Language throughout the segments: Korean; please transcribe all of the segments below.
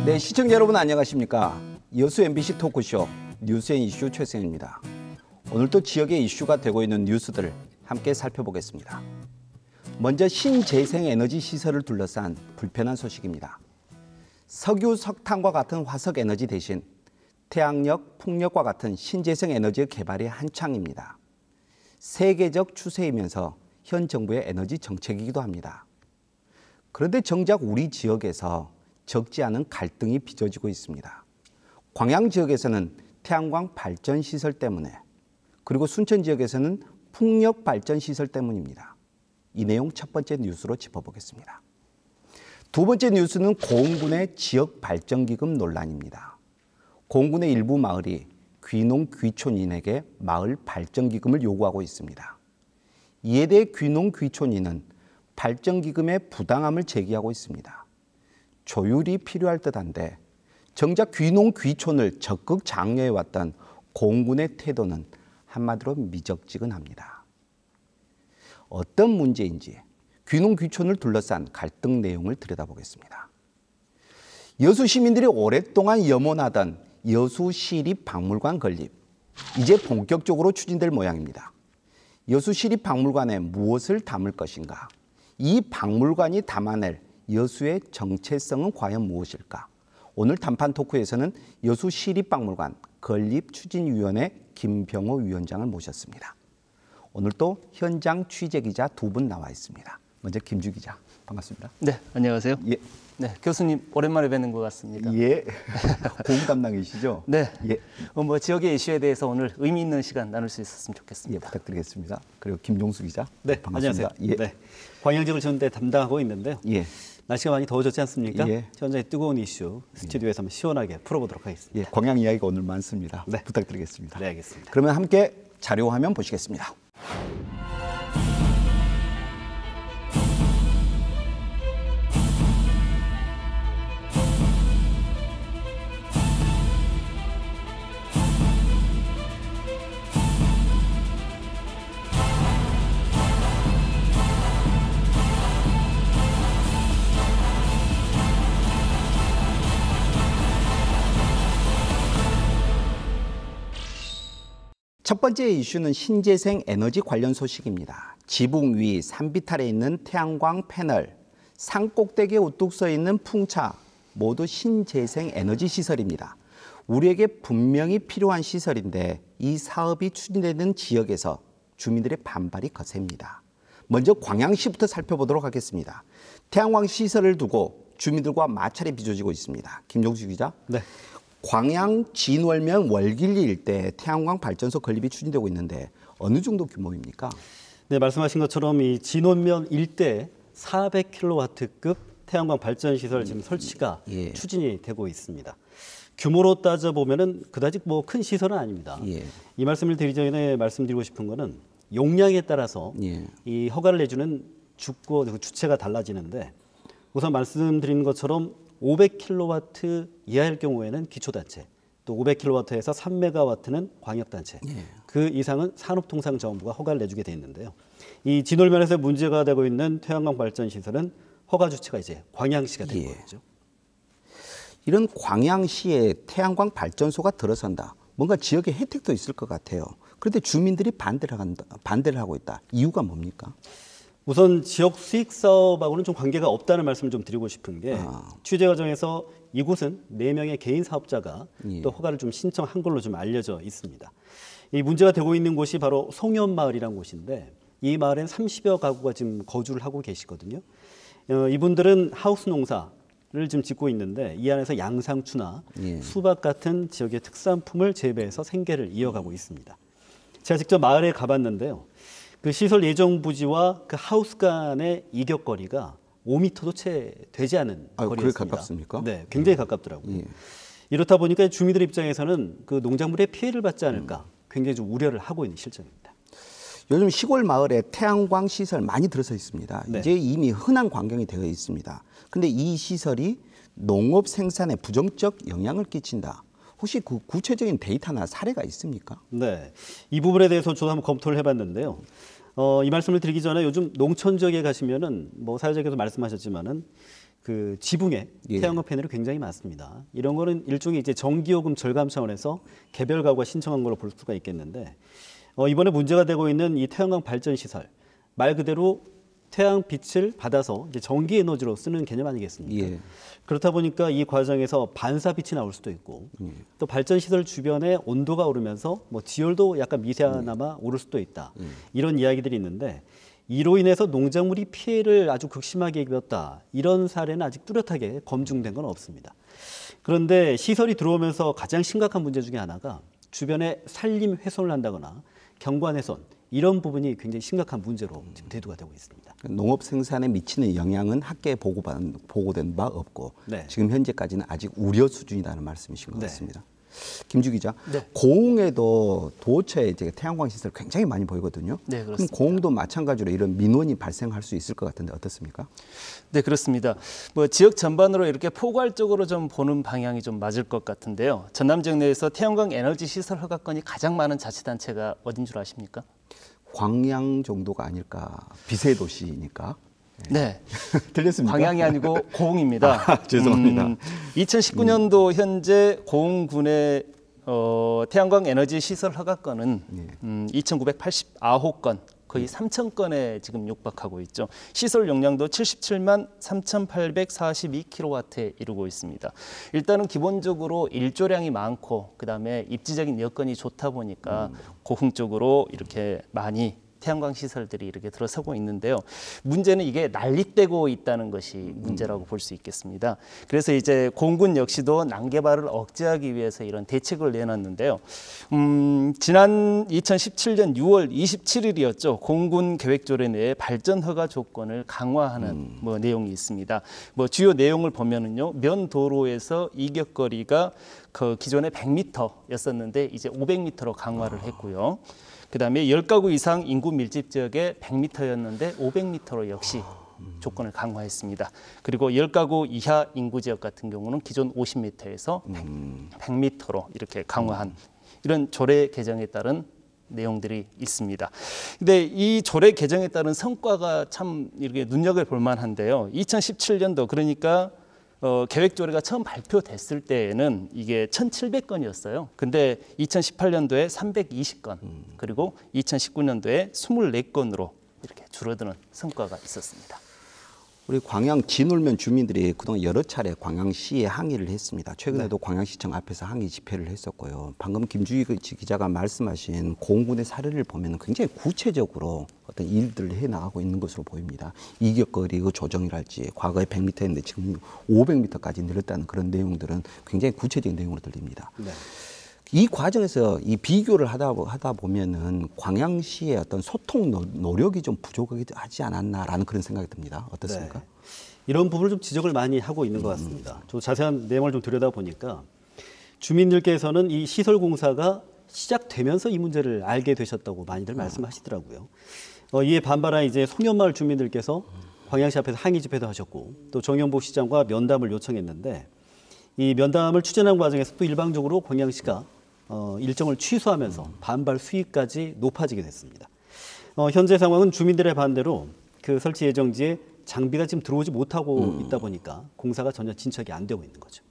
네, 시청자 여러분 안녕하십니까? 여수 MBC 토크쇼 뉴스앤이슈 최승현입니다. 오늘도 지역의 이슈가 되고 있는 뉴스들을 함께 살펴보겠습니다. 먼저 신재생에너지 시설을 둘러싼 불편한 소식입니다. 석유, 석탄과 같은 화석에너지 대신 태양력, 풍력과 같은 신재생에너지의 개발이 한창입니다. 세계적 추세이면서 현 정부의 에너지 정책이기도 합니다. 그런데 정작 우리 지역에서 적지 않은 갈등이 빚어지고 있습니다. 광양 지역에서는 태양광 발전 시설 때문에, 그리고 순천 지역에서는 풍력 발전 시설 때문입니다. 이 내용 첫 번째 뉴스로 짚어보겠습니다. 두 번째 뉴스는 고흥군의 지역 발전기금 논란입니다. 고흥군의 일부 마을이 귀농 귀촌인에게 마을 발전기금을 요구하고 있습니다. 이에 대해 귀농 귀촌인은 발전기금의 부당함을 제기하고 있습니다. 조율이 필요할 듯한데 정작 귀농 귀촌을 적극 장려해왔던 고흥군의 태도는 한마디로 미적지근합니다. 어떤 문제인지 귀농 귀촌을 둘러싼 갈등 내용을 들여다보겠습니다. 여수 시민들이 오랫동안 염원하던 여수시립박물관 건립, 이제 본격적으로 추진될 모양입니다. 여수시립박물관에 무엇을 담을 것인가? 이 박물관이 담아낼 여수의 정체성은 과연 무엇일까? 오늘 단판 토크에서는 여수시립박물관 건립추진위원회 김병호 위원장을 모셨습니다. 오늘 또 현장 취재기자 두 분 나와 있습니다. 먼저 김주 기자, 반갑습니다. 네, 안녕하세요. 예. 네, 교수님 오랜만에 뵙는 것 같습니다. 예, 고흥 담당이시죠? 네. 예. 지역의 이슈에 대해서 오늘 의미 있는 시간 나눌 수 있었으면 좋겠습니다. 예, 부탁드리겠습니다. 그리고 김종수 기자. 네, 반갑습니다. 안녕하세요. 예. 네, 광양 지역을 전대 담당하고 있는데요. 예. 날씨가 많이 더워졌지 않습니까? 예. 현장의 뜨거운 이슈 스튜디오에서 한번 시원하게 풀어보도록 하겠습니다. 예, 광양 이야기가 오늘 많습니다. 네. 부탁드리겠습니다. 네, 알겠습니다. 그러면 함께 자료 화면 보시겠습니다. 첫 번째 이슈는 신재생 에너지 관련 소식입니다. 지붕 위 산비탈에 있는 태양광 패널, 산 꼭대기에 우뚝 서 있는 풍차, 모두 신재생 에너지 시설입니다. 우리에게 분명히 필요한 시설인데 이 사업이 추진되는 지역에서 주민들의 반발이 거셉니다. 먼저 광양시부터 살펴보도록 하겠습니다. 태양광 시설을 두고 주민들과 마찰이 빚어지고 있습니다. 김종수 기자. 네. 광양 진월면 월길리 일대 태양광 발전소 건립이 추진되고 있는데 어느 정도 규모입니까? 네, 말씀하신 것처럼 이 진원면 일대 400kW급 태양광 발전 시설 지금 설치가 예. 추진이 되고 있습니다. 규모로 따져 보면은 그다지 큰 시설은 아닙니다. 예. 이 말씀을 드리기 전에 말씀드리고 싶은 거는 용량에 따라서 예. 이 허가를 내주는 주체가 달라지는데 우선 말씀드린 것처럼 500kW 이하일 경우에는 기초단체, 또 500kW에서 3MW는 광역단체, 예. 그 이상은 산업통상자원부가 허가를 내주게 돼 있는데요. 이 진월면에서 문제가 되고 있는 태양광 발전 시설은 허가 주체가 이제 광양시가 된 예. 거죠. 이런 광양시에 태양광 발전소가 들어선다. 뭔가 지역에 혜택도 있을 것 같아요. 그런데 주민들이 반대를 하고 있다. 이유가 뭡니까? 우선 지역 수익 사업하고는 좀 관계가 없다는 말씀을 좀 드리고 싶은 게 취재 과정에서 이곳은 4명의 개인 사업자가 예. 또 허가를 좀 신청한 걸로 좀 알려져 있습니다. 이 문제가 되고 있는 곳이 바로 송현마을이라는 곳인데 이 마을엔 30여 가구가 지금 거주를 하고 계시거든요. 이분들은 하우스 농사를 지금 짓고 있는데 이 안에서 양상추나 예. 수박 같은 지역의 특산품을 재배해서 생계를 이어가고 있습니다. 제가 직접 마을에 가봤는데요. 그 시설 예정 부지와 그 하우스 간의 이격거리가 5m도 채 되지 않은 거리였습니다. 그게 가깝습니까? 네, 굉장히 가깝더라고요. 예. 이렇다 보니까 주민들 입장에서는 그 농작물에 피해를 받지 않을까 굉장히 좀 우려를 하고 있는 실정입니다. 요즘 시골 마을에 태양광 시설 많이 들어서 있습니다. 네. 이제 이미 흔한 광경이 되어 있습니다. 그런데 이 시설이 농업 생산에 부정적 영향을 끼친다. 혹시 그 구체적인 데이터나 사례가 있습니까? 네, 이 부분에 대해서 저도 한번 검토를 해봤는데요. 이 말씀을 드리기 전에 요즘 농촌 지역에 가시면은 사회자께서 말씀하셨지만은 그 지붕에 예. 태양광 패널이 굉장히 많습니다. 이런 거는 일종의 이제 전기요금 절감 차원에서 개별 가구가 신청한 걸로 볼 수가 있겠는데 이번에 문제가 되고 있는 이 태양광 발전 시설 말 그대로 태양 빛을 받아서 이제 전기 에너지로 쓰는 개념 아니겠습니까? 예. 그렇다 보니까 이 과정에서 반사 빛이 나올 수도 있고 또 발전 시설 주변에 온도가 오르면서 뭐 지열도 약간 미세하나마 오를 수도 있다. 이런 이야기들이 있는데 이로 인해서 농작물이 피해를 아주 극심하게 입었다. 이런 사례는 아직 뚜렷하게 검증된 건 없습니다. 그런데 시설이 들어오면서 가장 심각한 문제 중에 하나가 주변에 산림 훼손을 한다거나 경관 훼손 이런 부분이 굉장히 심각한 문제로 지금 대두가 되고 있습니다. 농업 생산에 미치는 영향은 학계에 보고된 바 없고 네. 지금 현재까지는 아직 우려 수준이라는 말씀이신 것 네. 같습니다. 김주 기자, 네. 고흥에도 도처에 이제 태양광 시설 굉장히 많이 보이거든요. 네, 그럼 그렇습니다. 고흥도 마찬가지로 이런 민원이 발생할 수 있을 것 같은데 어떻습니까? 네, 그렇습니다. 뭐 지역 전반으로 이렇게 포괄적으로 좀 보는 방향이 좀 맞을 것 같은데요. 전남 지역 내에서 태양광 에너지 시설 허가건이 가장 많은 자치단체가 어딘 줄 아십니까? 광양 정도가 아닐까. 비세 도시니까. 네, 들렸습니까? 광양이 아니고 고흥입니다. 죄송합니다. 2019년도 현재 고흥군의 태양광 에너지 시설 허가건은 2,989건, 거의 3,000건에 지금 육박하고 있죠. 시설 용량도 77만 3,842kW에 이르고 있습니다. 일단은 기본적으로 일조량이 많고 그다음에 입지적인 여건이 좋다 보니까 고흥 쪽으로 이렇게 많이 태양광 시설들이 이렇게 들어서고 있는데요. 문제는 이게 난립되고 있다는 것이 문제라고 볼 수 있겠습니다. 그래서 이제 공군 역시도 난개발을 억제하기 위해서 이런 대책을 내놨는데요. 지난 2017년 6월 27일이었죠. 공군 계획조례 내에 발전 허가 조건을 강화하는 뭐 내용이 있습니다. 뭐 주요 내용을 보면은요. 면 도로에서 이격거리가 그 기존에 100m였었는데 이제 500m로 강화를 했고요. 그다음에 10가구 이상 인구 밀집 지역에 100m였는데 500m로 역시 조건을 강화했습니다. 그리고 10가구 이하 인구 지역 같은 경우는 기존 50m에서 100m로 이렇게 강화한 이런 조례 개정에 따른 내용들이 있습니다. 근데 이 조례 개정에 따른 성과가 참 이렇게 눈여겨볼 만한데요. 2017년도 그러니까 계획 조례가 처음 발표됐을 때에는 이게 1,700건이었어요. 근데 2018년도에 320건, 그리고 2019년도에 24건으로 이렇게 줄어드는 성과가 있었습니다. 우리 광양 진울면 주민들이 그동안 여러 차례 광양시에 항의를 했습니다. 최근에도 광양시청 앞에서 항의 집회를 했었고요. 방금 김주희 기자가 말씀하신 고흥군의 사례를 보면 굉장히 구체적으로 어떤 일들을 해나가고 있는 것으로 보입니다. 이격거리 그 조정이랄지 과거에 100m였는데 지금 500m까지 늘었다는 그런 내용들은 굉장히 구체적인 내용으로 들립니다. 네. 이 과정에서 이 비교를 하다 보면은 광양시의 어떤 소통 노력이 좀 부족하지 않았나라는 그런 생각이 듭니다. 어떻습니까? 네. 이런 부분을 좀 지적을 많이 하고 있는 것 같습니다. 저 자세한 내용을 좀 들여다보니까 주민들께서는 이 시설 공사가 시작되면서 이 문제를 알게 되셨다고 많이들 말씀하시더라고요. 이에 반발한 이제 송년마을 주민들께서 광양시 앞에서 항의 집회도 하셨고 또 정영복 시장과 면담을 요청했는데 이 면담을 추진하는 과정에서 또 일방적으로 광양시가 일정을 취소하면서 반발 수위까지 높아지게 됐습니다. 현재 상황은 주민들의 반대로 그 설치 예정지에 장비가 지금 들어오지 못하고 있다 보니까 공사가 전혀 진척이 안 되고 있는 거죠.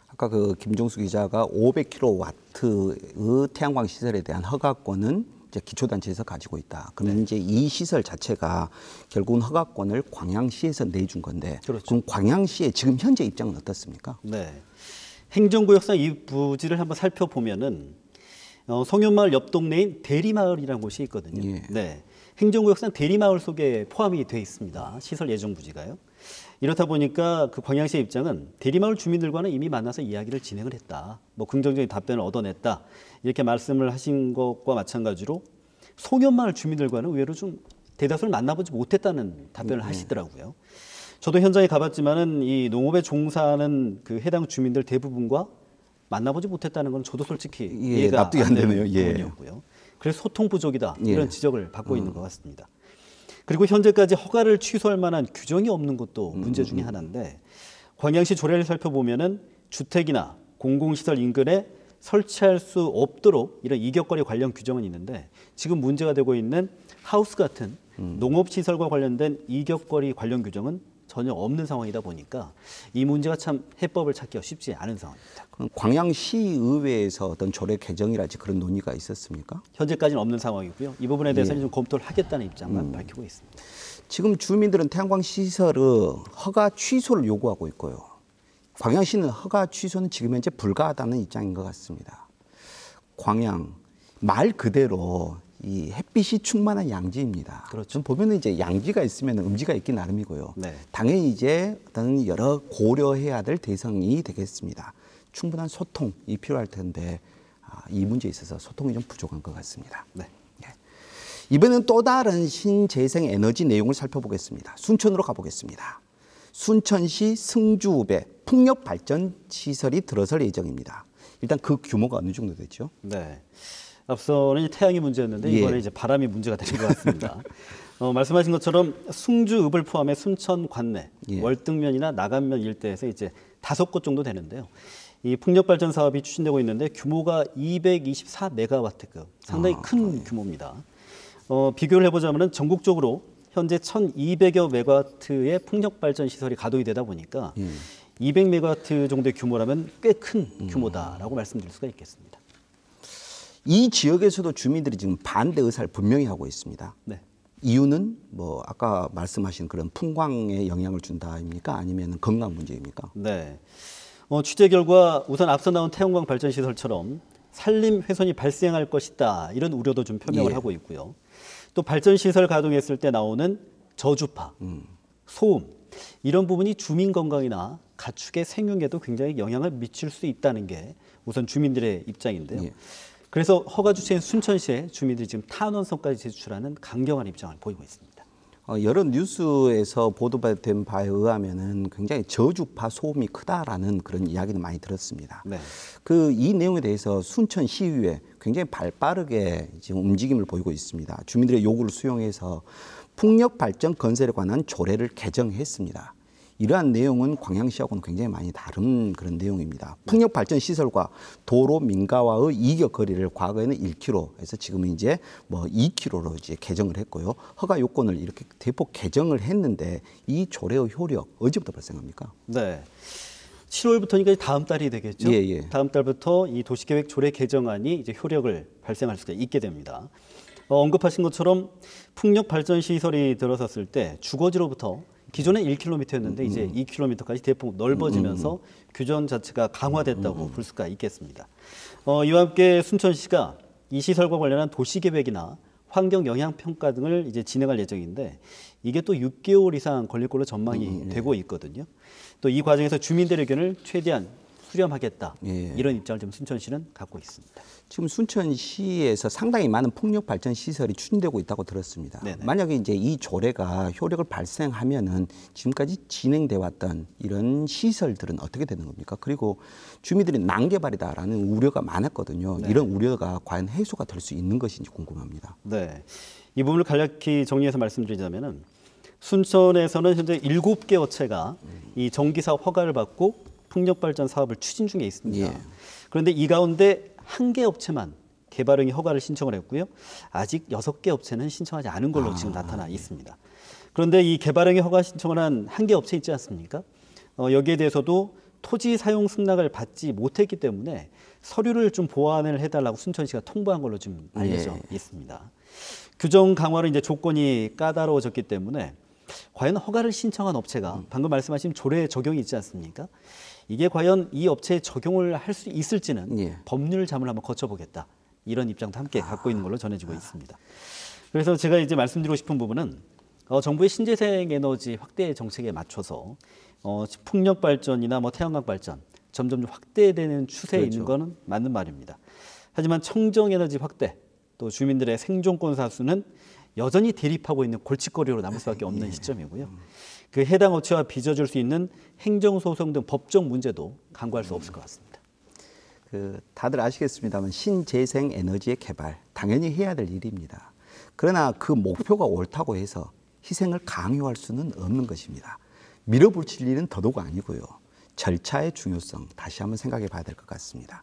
아까 그 김종수 기자가 500kW의 태양광 시설에 대한 허가권은 이제 기초단체에서 가지고 있다. 그러면 이제 이 시설 자체가 결국은 허가권을 광양시에서 내준 건데, 그렇죠. 그럼 광양시의 지금 현재 입장은 어떻습니까? 네. 행정구역상 이 부지를 한번 살펴보면은 송년마을 옆 동네인 대리마을이라는 곳이 있거든요. 예. 네. 행정구역상 대리마을 속에 포함이 돼 있습니다. 시설 예정 부지가요. 이렇다 보니까 그 광양시의 입장은 대리마을 주민들과는 이미 만나서 이야기를 진행을 했다. 뭐 긍정적인 답변을 얻어냈다. 이렇게 말씀을 하신 것과 마찬가지로 송년마을 주민들과는 의외로 좀 대다수를 만나보지 못했다는 답변을 하시더라고요. 저도 현장에 가봤지만은 이 농업에 종사하는 그 해당 주민들 대부분과 만나보지 못했다는 건 저도 솔직히 이해가 납득이 안 되네요. 되는 부분이었고요. 그래서 소통 부족이다 예. 이런 지적을 받고 있는 것 같습니다. 그리고 현재까지 허가를 취소할 만한 규정이 없는 것도 문제 중에 하나인데 광양시 조례를 살펴보면은 주택이나 공공시설 인근에 설치할 수 없도록 이런 이격거리 관련 규정은 있는데 지금 문제가 되고 있는 하우스 같은 농업시설과 관련된 이격거리 관련 규정은 전혀 없는 상황이다 보니까 이 문제가 참 해법을 찾기가 쉽지 않은 상황입니다. 그럼 광양시의회에서 어떤 조례 개정이랄지 그런 논의가 있었습니까? 현재까지는 없는 상황이고요. 이 부분에 대해서는 좀 검토를 하겠다는 입장만 밝히고 있습니다. 지금 주민들은 태양광 시설의 허가 취소를 요구하고 있고요. 광양시는 허가 취소는 지금 현재 불가하다는 입장인 것 같습니다. 광양 말 그대로 이 햇빛이 충만한 양지입니다. 그렇죠. 보면은 이제 양지가 있으면 음지가 있기 나름이고요. 네. 당연히 이제 어떤 여러 고려해야 될 대상이 되겠습니다. 충분한 소통이 필요할 텐데 이 문제에 있어서 소통이 좀 부족한 것 같습니다. 네. 이번에는 또 다른 신재생 에너지 내용을 살펴보겠습니다. 순천으로 가보겠습니다. 순천시 승주읍에 풍력 발전 시설이 들어설 예정입니다. 일단 그 규모가 어느 정도 되죠? 네. 앞서는 태양이 문제였는데 이번에 이제 바람이 문제가 되는 것 같습니다. 말씀하신 것처럼 승주읍을 포함해 순천 관내, 월등면이나 나간면 일대에서 이제 5곳 정도 되는데요. 이 풍력 발전 사업이 추진되고 있는데 규모가 224메가와트급, 상당히 큰 규모입니다. 비교를 해보자면 전국적으로 현재 1,200여 메가와트의 풍력 발전 시설이 가동이 되다 보니까 200메가와트 정도의 규모라면 꽤 큰 규모다라고 말씀드릴 수가 있겠습니다. 이 지역에서도 주민들이 지금 반대 의사를 분명히 하고 있습니다. 네. 이유는 뭐 아까 말씀하신 그런 풍광에 영향을 준다입니까? 아니면 건강 문제입니까? 네. 취재 결과 우선 앞서 나온 태양광 발전 시설처럼 산림 훼손이 발생할 것이다 이런 우려도 좀 표명을 하고 있고요. 또 발전 시설 가동했을 때 나오는 저주파, 소음 이런 부분이 주민 건강이나 가축의 생육에도 굉장히 영향을 미칠 수 있다는 게 우선 주민들의 입장인데요. 그래서 허가 주체인 순천시의 주민들이 지금 탄원서까지 제출하는 강경한 입장을 보이고 있습니다. 여러 뉴스에서 보도된 바에 의하면은 굉장히 저주파 소음이 크다라는 그런 이야기를 많이 들었습니다. 네. 이 내용에 대해서 순천시의회 굉장히 발빠르게 지금 움직임을 보이고 있습니다. 주민들의 요구를 수용해서 풍력 발전 건설에 관한 조례를 개정했습니다. 이러한 내용은 광양시하고는 굉장히 많이 다른 그런 내용입니다. 풍력 발전 시설과 도로 민가와의 이격 거리를 과거에는 1km에서 지금은 이제 뭐 2km로 이제 개정을 했고요. 허가 요건을 이렇게 대폭 개정을 했는데 이 조례의 효력 언제부터 발생합니까? 네. 7월부터니까 다음 달이 되겠죠. 다음 달부터 이 도시계획 조례 개정안이 이제 효력을 발생할 수가 있게 됩니다. 언급하신 것처럼 풍력 발전 시설이 들어섰을 때 주거지로부터 기존에 1km였는데 이제 2km까지 대폭 넓어지면서 규정 자체가 강화됐다고 볼 수가 있겠습니다. 이와 함께 순천시가 이 시설과 관련한 도시계획이나 환경 영향 평가 등을 이제 진행할 예정인데 이게 또 6개월 이상 걸릴 걸로 전망이 되고 있거든요. 또 이 과정에서 주민들의 의견을 최대한 수렴하겠다 이런 입장을 지금 순천시는 갖고 있습니다. 지금 순천시에서 상당히 많은 풍력 발전 시설이 추진되고 있다고 들었습니다. 네네. 만약에 이제 이 조례가 효력을 발생하면은 지금까지 진행돼 왔던 이런 시설들은 어떻게 되는 겁니까? 그리고 주민들이 난개발이다라는 우려가 많았거든요. 네. 이런 우려가 과연 해소가 될 수 있는 것인지 궁금합니다. 네, 이 부분을 간략히 정리해서 말씀드리자면은 순천에서는 현재 7개 업체가 이 전기사업 허가를 받고 풍력 발전 사업을 추진 중에 있습니다. 그런데 이 가운데 1개 업체만 개발행위 허가를 신청을 했고요. 아직 6개 업체는 신청하지 않은 걸로 지금 나타나 있습니다. 그런데 이 개발행위 허가 신청을 한 1개 업체 있지 않습니까? 여기에 대해서도 토지 사용 승낙을 받지 못했기 때문에 서류를 좀 보완을 해달라고 순천시가 통보한 걸로 좀 알려져 있습니다. 규정 강화로 이제 조건이 까다로워졌기 때문에 과연 허가를 신청한 업체가 방금 말씀하신 조례 적용이 있지 않습니까? 이게 과연 이 업체에 적용을 할 수 있을지는 법률 자문을 한번 거쳐보겠다. 이런 입장도 함께 갖고 있는 걸로 전해지고 있습니다. 그래서 제가 이제 말씀드리고 싶은 부분은 정부의 신재생 에너지 확대 정책에 맞춰서 풍력 발전이나 뭐 태양광 발전 점점 확대되는 추세에 있는 거는 맞는 말입니다. 하지만 청정 에너지 확대 또 주민들의 생존권 사수는 여전히 대립하고 있는 골칫거리로 남을 수밖에 없는 시점이고요. 그 해당 업체와 빚어줄 수 있는 행정소송 등 법적 문제도 간과할 수 없을 것 같습니다. 다들 아시겠습니다만 신재생 에너지의 개발 당연히 해야 될 일입니다. 그러나 그 목표가 옳다고 해서 희생을 강요할 수는 없는 것입니다. 밀어붙일 일은 더더욱 아니고요. 절차의 중요성 다시 한번 생각해 봐야 될 것 같습니다.